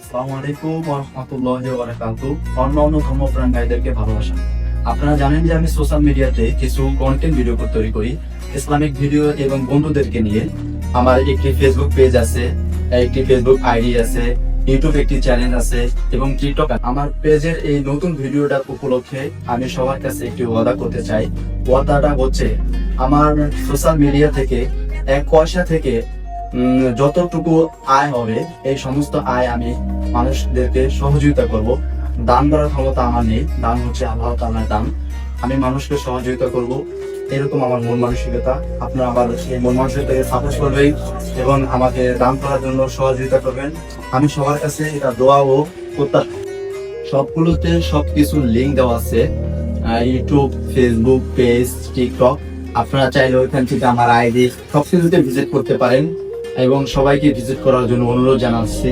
আসসালামু আলাইকুম ওয়া রাহমাতুল্লাহি ওয়া বারাকাতুহু। অন্য ধর্মপ্রাণ ভাইদেরকে ভালোবাসা। আপনারা জানেন যে আমি সোশ্যাল মিডিয়াতে কিছু কন্টেন্ট ভিডিও তৈরি করি, ইসলামিক ভিডিও এবং বন্ধুদেরকে নিয়ে। আমার একটি ফেসবুক পেজ আছে, একটি ফেসবুক আইডি আছে, ইউটিউব একটি চ্যানেল আছে এবং টিকটক। আমার পেজের এই নতুন ভিডিওটা উপলক্ষে আমি সবার কাছে একটি ওয়াদা করতে চাই। ওয়াদাটা হচ্ছে আমার সোশ্যাল মিডিয়া থেকে 1 পয়সা থেকে যতটুকু আয় হবে এই সমস্ত আয় আমি মানুষদেরকে সহযোগিতা করব। দান করার ক্ষমতা আমার নেই, দান হচ্ছে আল্লাহ তাআলার দান। আমি মানুষকে সহযোগিতা করব, এরকম আমার মন মানসিকতা। আপনারা আমার এই মন মানসিকতাকে সাপোর্ট করবেন এবং আমাকে দান করার জন্য সহযোগিতা করবেন। আমি সবার কাছে এটা দোয়া ও প্রত্যাশা। সবগুলোতে সবকিছুর লিঙ্ক দেওয়া আছে, ইউটিউব, ফেসবুক পেজ, টিকটক। আপনারা চাইলে ওইখান থেকে আমার আইডি সবকিছুতে ভিজিট করতে পারেন এবং সবাইকে ভিজিট করার জন্য অনুরোধ জানাচ্ছি।